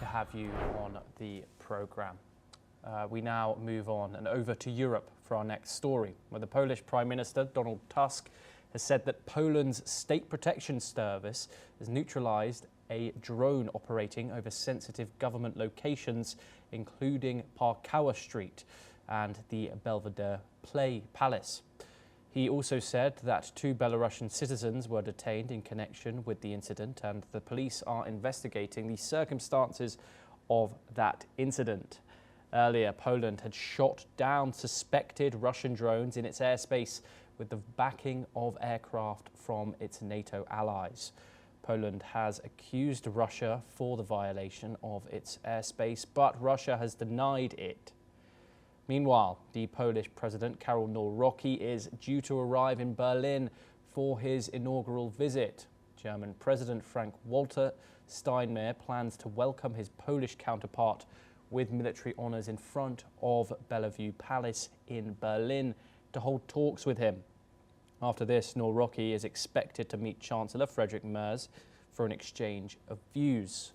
to have you on the programme. We now move on and over to Europe for our next story, where the Polish Prime Minister, Donald Tusk, has said that Poland's State Protection Service has neutralised a drone operating over sensitive government locations, including Parkała Street and the Belvedere Palace. He also said that 2 Belarusian citizens were detained in connection with the incident, and the police are investigating the circumstances of that incident. Earlier, Poland had shot down suspected Russian drones in its airspace with the backing of aircraft from its NATO allies. Poland has accused Russia for the violation of its airspace, but Russia has denied it. Meanwhile, the Polish President Karol Nawrocki is due to arrive in Berlin for his inaugural visit. German President Frank-Walter Steinmeier plans to welcome his Polish counterpart with military honours in front of Bellevue Palace in Berlin to hold talks with him. After this, Nawrocki is expected to meet Chancellor Friedrich Merz for an exchange of views.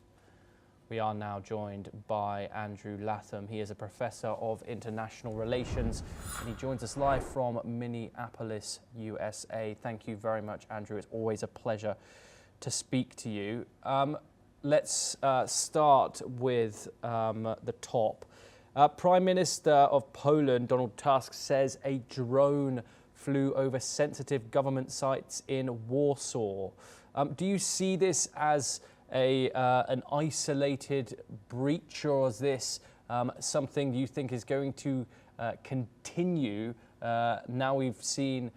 We are now joined by Andrew Latham. He is a professor of international relations and he joins us live from Minneapolis, USA. Thank you very much, Andrew. It's always a pleasure to speak to you. Let's start with the top. Prime Minister of Poland, Donald Tusk, says a drone flew over sensitive government sites in Warsaw. Do you see this as an isolated breach, or is this something you think is going to continue? Now we've seen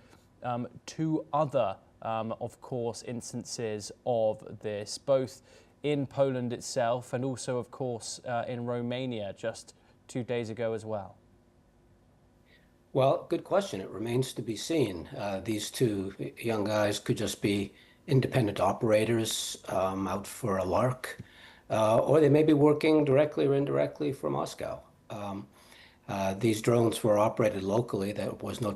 2 other, of course, instances of this, both in Poland itself and also, of course, in Romania just 2 days ago as well. Well, good question. It remains to be seen. These 2 young guys could just be independent operators out for a lark, or they may be working directly or indirectly for Moscow. These drones were operated locally. There was no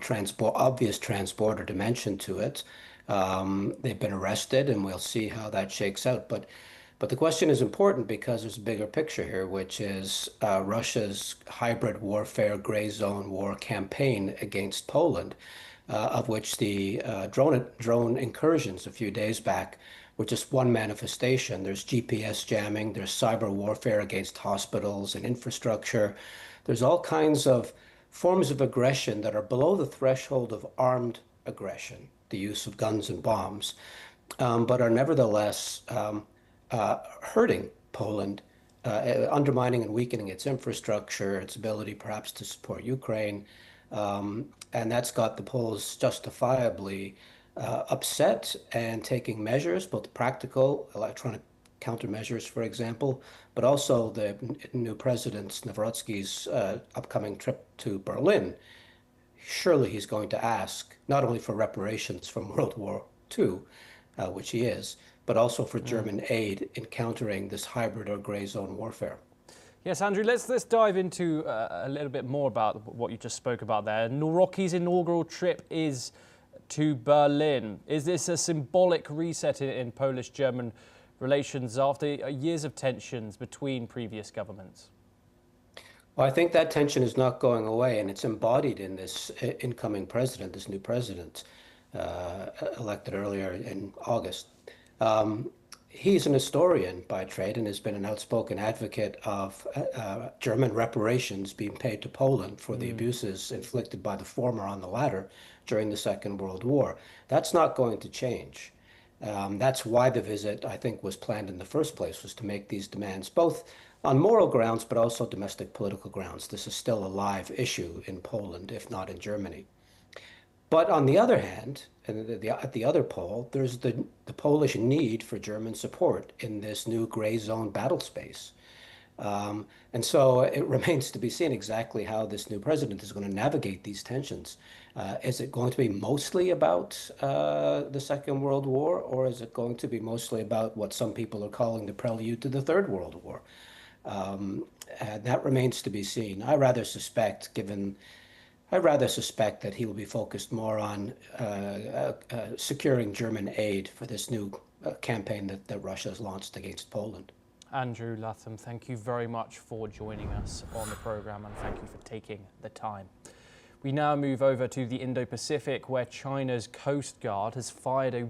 obvious transporter dimension to it. They've been arrested, and we'll see how that shakes out. But the question is important because there's a bigger picture here, which is Russia's hybrid warfare, gray zone war campaign against Poland, of which the drone incursions a few days back were just one manifestation. There's GPS jamming, there's cyber warfare against hospitals and infrastructure. There's all kinds of forms of aggression that are below the threshold of armed aggression, the use of guns and bombs, but are nevertheless hurting Poland, undermining and weakening its infrastructure, its ability perhaps to support Ukraine. And that's got the Poles justifiably upset and taking measures, both practical, electronic countermeasures, for example, but also the new President Nawrocki's upcoming trip to Berlin. Surely he's going to ask not only for reparations from World War II, which he is, but also for German aid in countering this hybrid or gray zone warfare. Yes, Andrew, let's dive into a little bit more about what you just spoke about there. Nawrocki's inaugural trip is to Berlin. Is this a symbolic reset in Polish-German relations after years of tensions between previous governments? Well, I think that tension is not going away, and it's embodied in this incoming president, this new president, elected earlier in August. He's an historian by trade and has been an outspoken advocate of German reparations being paid to Poland for the abuses inflicted by the former on the latter during the Second World War. That's not going to change. That's why the visit, I think, was planned in the first place, was to make these demands both on moral grounds, but also domestic political grounds. This is still a live issue in Poland, if not in Germany. But on the other hand, and at the other pole, there's the Polish need for German support in this new gray zone battle space. And so it remains to be seen exactly how this new president is going to navigate these tensions. Is it going to be mostly about the Second World War, or is it going to be mostly about what some people are calling the prelude to the Third World War? And that remains to be seen. I rather suspect that he will be focused more on securing German aid for this new campaign that Russia has launched against Poland. Andrew Latham, thank you very much for joining us on the programme, and thank you for taking the time. We now move over to the Indo-Pacific, where China's Coast Guard has fired a